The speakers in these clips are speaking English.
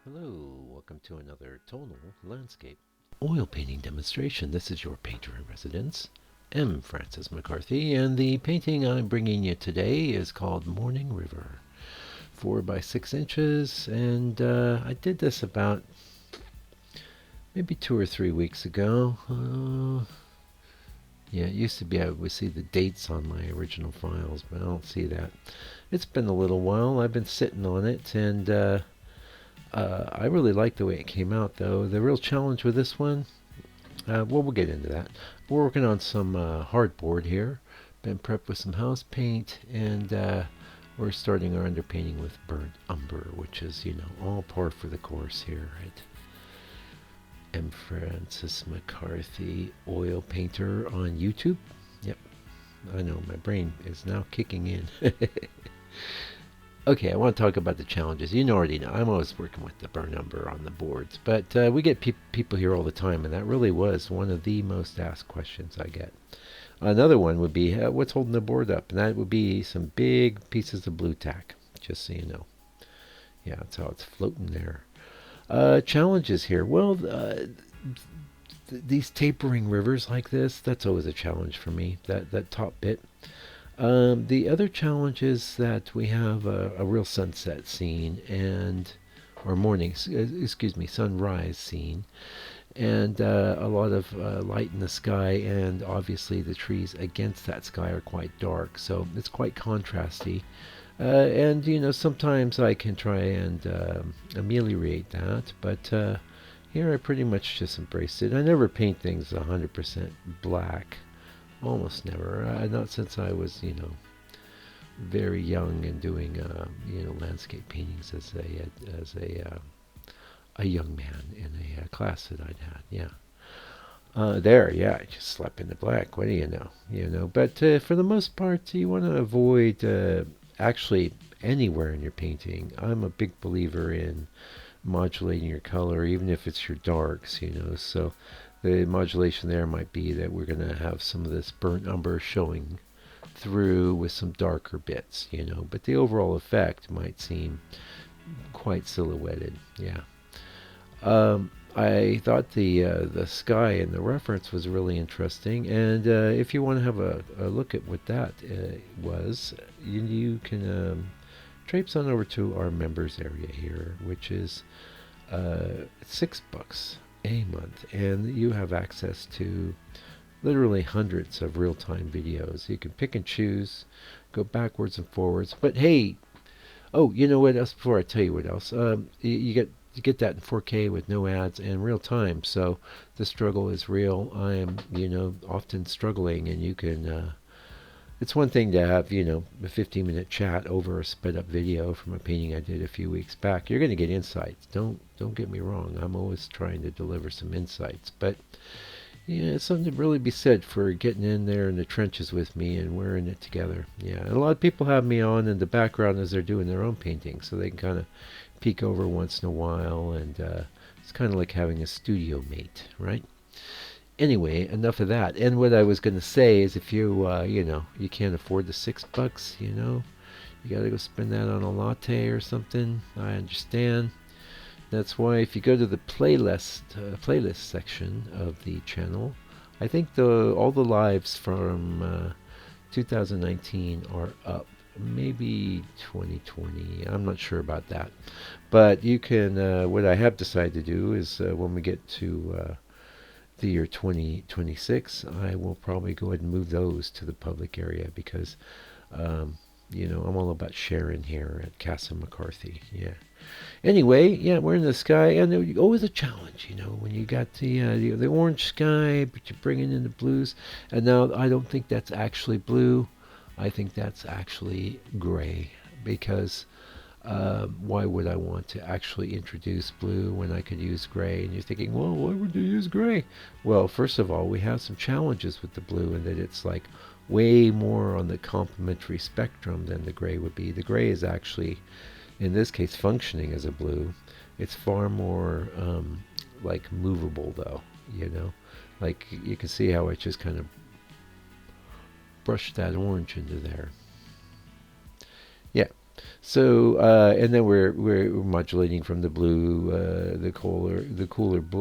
Hello, welcome to another tonal landscape oil painting demonstration. This is your painter in residence, M. Francis McCarthy, and the painting I'm bringing you today is called Morning River, 4 by 6 inches, and I did this about maybe 2 or 3 weeks ago. Yeah, it used to be I would see the dates on my original files, but I don't see that. It's been a little while. I've been sitting on it, and I really like the way it came out, though. The real challenge with this one, well, we'll get into that. We're working on some hardboard here. Been prepped with some house paint, and we're starting our underpainting with burnt umber, which is, all par for the course here at M. Francis McCarthy Oil Painter on YouTube. Yep, I know, my brain is now kicking in. Okay, I want to talk about the challenges. You already know, I'm always working with the burn umber on the boards, but we get people here all the time, and that really was one of the most asked questions I get. Another one would be, what's holding the board up? And that would be some big pieces of blue tack, just so you know. Yeah, that's how it's floating there. Challenges here. Well, these tapering rivers like this, that's always a challenge for me, that top bit. The other challenge is that we have a real sunset scene and or morning, excuse me, sunrise scene, and a lot of light in the sky, and obviously the trees against that sky are quite dark, so it's quite contrasty. And sometimes I can try and ameliorate that, but here I pretty much just embraced it. I never paint things 100% black. Almost never. Not since I was, very young and doing, landscape paintings as a young man in a class that I'd had. Yeah. There, yeah, I just slept in the black. What do you know? But for the most part, you want to avoid actually anywhere in your painting. I'm a big believer in modulating your color, even if it's your darks. So the modulation there might be that we're going to have some of this burnt umber showing through with some darker bits, but the overall effect might seem quite silhouetted. Yeah. I thought the sky and the reference was really interesting, and if you want to have a look at what that was, you can traipse on over to our members area here, which is $6 a month, and you have access to literally hundreds of real-time videos. You can pick and choose, go backwards and forwards. But hey, oh, you know what else? Before I tell you what else, you get that in 4K with no ads and real time. So the struggle is real. I am, often struggling, and you can. It's one thing to have, a 15-minute chat over a sped up video from a painting I did a few weeks back. You're going to get insights. Don't get me wrong. I'm always trying to deliver some insights, but yeah, it's something to really be said for getting in there in the trenches with me and wearing it together. Yeah, and a lot of people have me on in the background as they're doing their own painting, so they can kind of peek over once in a while, and it's kind of like having a studio mate, right? Anyway, enough of that. And what I was going to say is, if you can't afford the $6, you got to go spend that on a latte or something. I understand. That's why if you go to the playlist section of the channel, I think all the lives from 2019 are up. Maybe 2020. I'm not sure about that. But you can. What I have decided to do is when we get to the year 2026, I will probably go ahead and move those to the public area because, I'm all about sharing here at Casa McCarthy. Yeah. Anyway, yeah, we're in the sky, and there always a challenge, when you got the orange sky, but you're bringing in the blues. And now I don't think that's actually blue. I think that's actually gray, because why would I want to actually introduce blue when I could use gray? And you're thinking, well, why would you use gray? Well, first of all, we have some challenges with the blue in that it's like way more on the complementary spectrum than the gray would be. The gray is actually, in this case, functioning as a blue. It's far more like movable, though. Like you can see how I just kind of brushed that orange into there. Yeah. So and then we're modulating from the blue,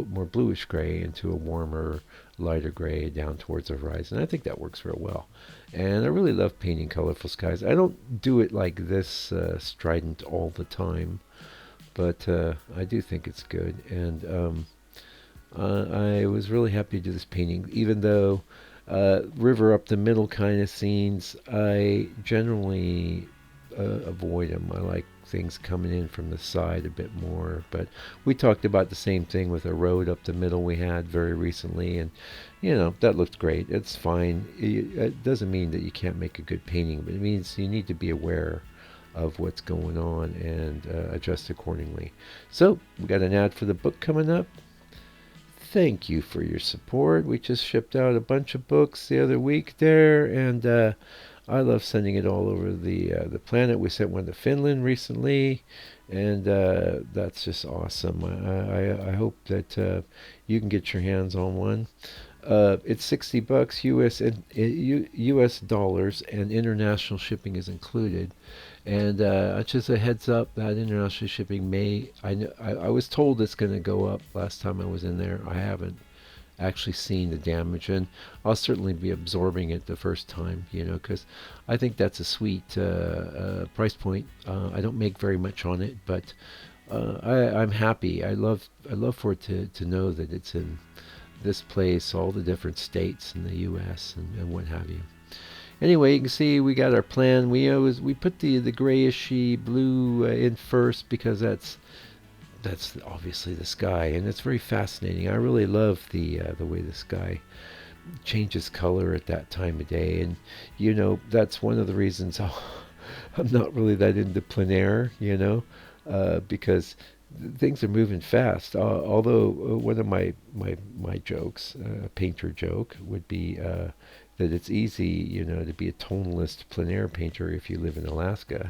more bluish gray into a warmer, lighter gray down towards the horizon. I think that works real well, and I really love painting colorful skies. I don't do it like this strident all the time, but I do think it's good, and I was really happy to do this painting, even though river up the middle kind of scenes, I generally avoid them. I like things coming in from the side a bit more. But we talked about the same thing with a road up the middle we had very recently, and that looked great. It's fine. It doesn't mean that you can't make a good painting, but it means you need to be aware of what's going on and adjust accordingly. So we got an ad for the book coming up. Thank you for your support. We just shipped out a bunch of books the other week there, and I love sending it all over the planet. We sent one to Finland recently, and that's just awesome. I hope that you can get your hands on one. It's $60 US and US dollars, and international shipping is included. And just a heads up, that international shipping I was told it's going to go up last time I was in there. I haven't actually seen the damage, and I'll certainly be absorbing it the first time, because I think that's a sweet price point. I don't make very much on it, but I'm happy. I love for it to know that it's in this place, all the different states in the U.S. and what have you. Anyway, you can see we got our plan. We put the grayishy blue in first because that's obviously the sky, and it's very fascinating. I really love the way the sky changes color at that time of day, and that's one of the reasons I'm not really that into plein air, because things are moving fast. Although one of my jokes, a painter joke, would be that it's easy, to be a tonalist plein air painter if you live in Alaska,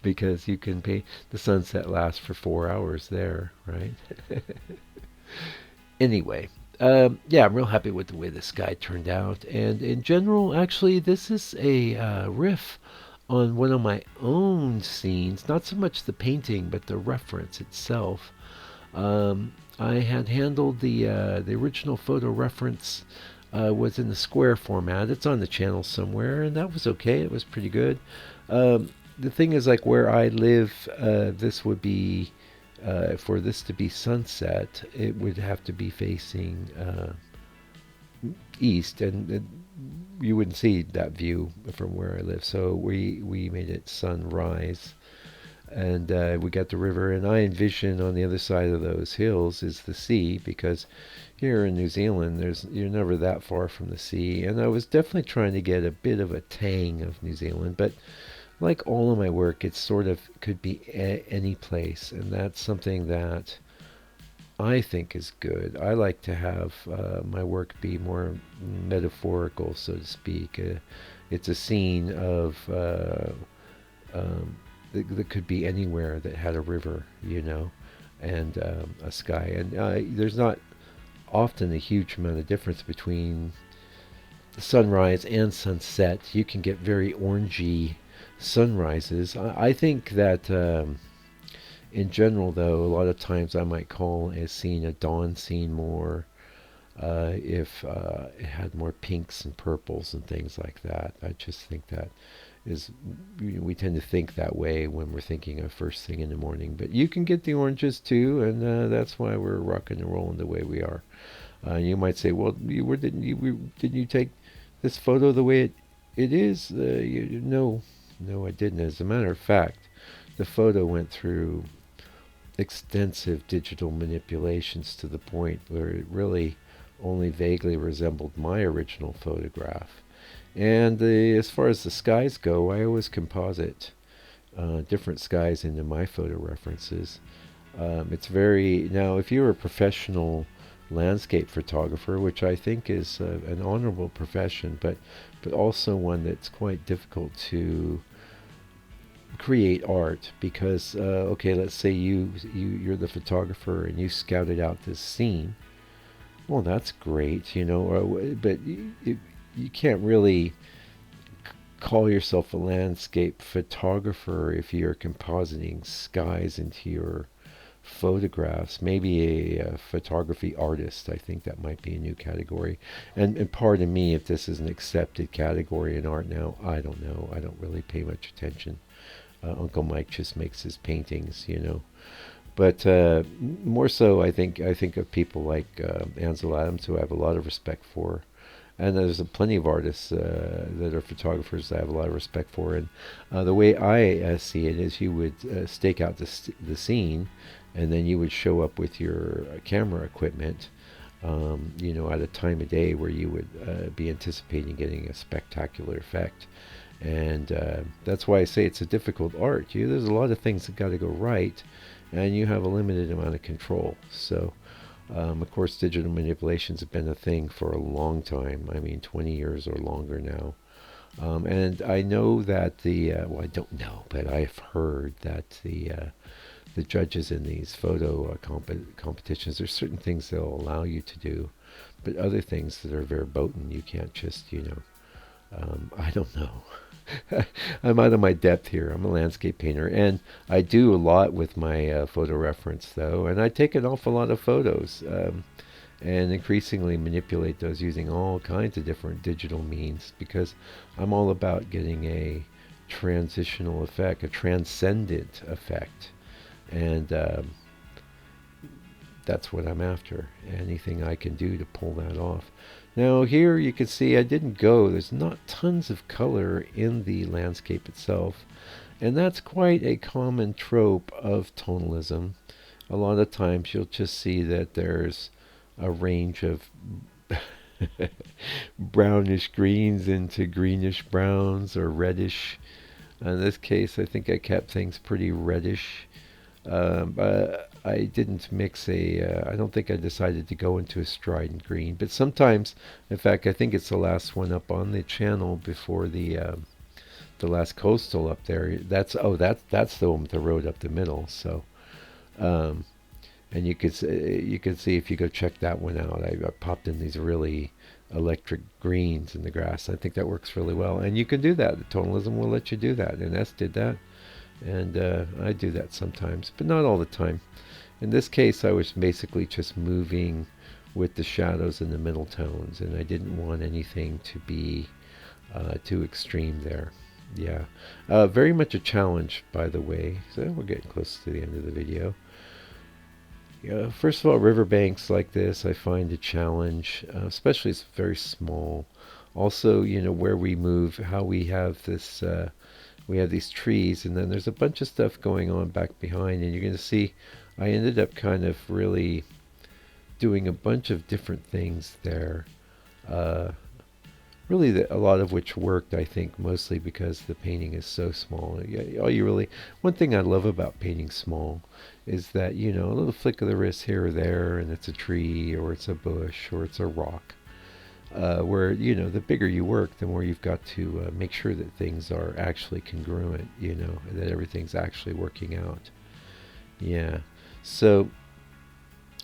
because you can paint the sunset lasts for 4 hours there, right? Anyway, yeah, I'm real happy with the way the sky turned out, and in general, actually, this is a riff on one of my own scenes. Not so much the painting, but the reference itself. I had handled the original photo reference was in the square format. It's on the channel somewhere, and that was okay. It was pretty good. The thing is, like where I live, this would be for this to be sunset. It would have to be facing east, and you wouldn't see that view from where I live. So we made it sunrise, and we got the river, and I envision on the other side of those hills is the sea, because here in New Zealand you're never that far from the sea, and I was definitely trying to get a bit of a tang of New Zealand, but like all of my work, it sort of could be any place, and that's something that I think is good. I like to have my work be more metaphorical, so to speak. It's a scene of that could be anywhere that had a river, and a sky. And there's not often a huge amount of difference between sunrise and sunset. You can get very orangey sunrises. I think that in general, though, a lot of times I might call a scene a dawn scene more if it had more pinks and purples and things like that. I just think that is, we tend to think that way when we're thinking of first thing in the morning. But you can get the oranges too, and that's why we're rocking and rolling the way we are. You might say, well, didn't you take this photo the way it is? No, I didn't. As a matter of fact, the photo went through extensive digital manipulations to the point where it really only vaguely resembled my original photograph. And as far as the skies go, I always composite different skies into my photo references. It's very, now if you're a professional landscape photographer, which I think is an honorable profession, but also one that's quite difficult to create art, because okay, let's say you're the photographer and you scouted out this scene. Well, that's great, but you can't really call yourself a landscape photographer if you're compositing skies into your photographs. Maybe a photography artist. I think that might be a new category. And pardon me if this is an accepted category in art now. I don't know. I don't really pay much attention. Uncle Mike just makes his paintings, you know. But more so, I think of people like Ansel Adams, who I have a lot of respect for, and there's plenty of artists that are photographers that I have a lot of respect for. And the way I see it is, you would stake out the scene, and then you would show up with your camera equipment, you know, at a time of day where you would be anticipating getting a spectacular effect. And that's why I say it's a difficult art. There's a lot of things that got to go right, and you have a limited amount of control. So, of course, digital manipulations have been a thing for a long time. I mean, 20 years or longer now. And I know that well, I don't know, but I've heard that the judges in these photo competitions, there's certain things they'll allow you to do, but other things that are verboten, you can't just, you know, I don't know. I'm out of my depth here. I'm a landscape painter, and I do a lot with my photo reference, though, and I take an awful lot of photos, and increasingly manipulate those using all kinds of different digital means, because I'm all about getting a transitional effect, a transcendent effect, and that's what I'm after. Anything I can do to pull that off. Now here you can see I didn't go. There's not tons of color in the landscape itself. And that's quite a common trope of tonalism. A lot of times you'll just see that there's a range of brownish greens into greenish browns or reddish. In this case, I think I kept things pretty reddish. I didn't mix I don't think I decided to go into a strident green, but sometimes, in fact, I think it's the last one up on the channel before the last coastal up there. That's the one with the road up the middle. So, um, and you could see if you go check that one out. I popped in these really electric greens in the grass. I think that works really well, and you can do that. The tonalism will let you do that, and S did that. And I do that sometimes, but not all the time. In this case, I was basically just moving with the shadows and the middle tones, and I didn't want anything to be too extreme there. Yeah, very much a challenge, by the way. So we're getting close to the end of the video. First of all, riverbanks like this I find a challenge, especially it's very small. Also, you know, where we move, how we have this we have these trees, and then there's a bunch of stuff going on back behind, and you're going to see I ended up kind of really doing a bunch of different things there. Uh, Really, a lot of which worked, I think, mostly because the painting is so small. All you really, one thing I love about painting small is that, you know, a little flick of the wrist here or there, and it's a tree, or it's a bush, or it's a rock. Where, you know, the bigger you work, the more you've got to make sure that things are actually congruent, you know, and that everything's actually working out. Yeah. So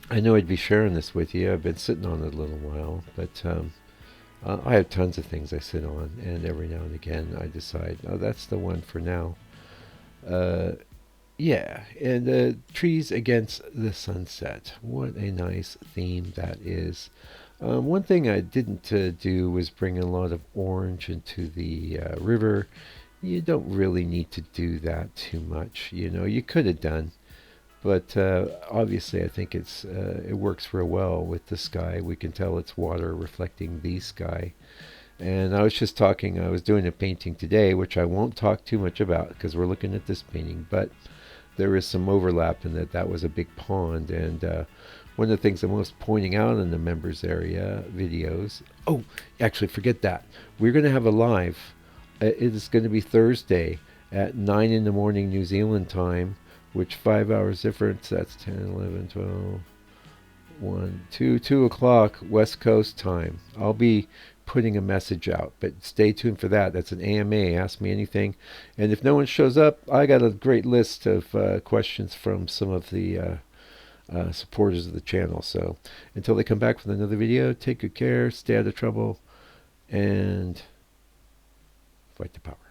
I know I'd be sharing this with you. I've been sitting on it a little while, but I have tons of things I sit on, and every now and again I decide, oh, that's the one for now. Uh, yeah, and trees against the sunset. What a nice theme that is. One thing I didn't do was bring a lot of orange into the river. You don't really need to do that too much. You know, you could have done, but obviously I think it works real well with the sky. We can tell it's water reflecting the sky. And I was just talking. I was doing a painting today, which I won't talk too much about because we're looking at this painting, but there is some overlap in that was a big pond. And one of the things I'm most pointing out in the members area videos, oh, actually, forget that. We're going to have a live. It is going to be Thursday at 9 in the morning New Zealand time, which 5 hours difference. That's 10, 11, 12, 1, 2, 2 o'clock West Coast time. I'll be putting a message out, but stay tuned for that. That's an AMA, Ask Me Anything. And if no one shows up, I got a great list of questions from some of the supporters of the channel. So until they come back with another video, take good care, stay out of trouble, and Fight the power.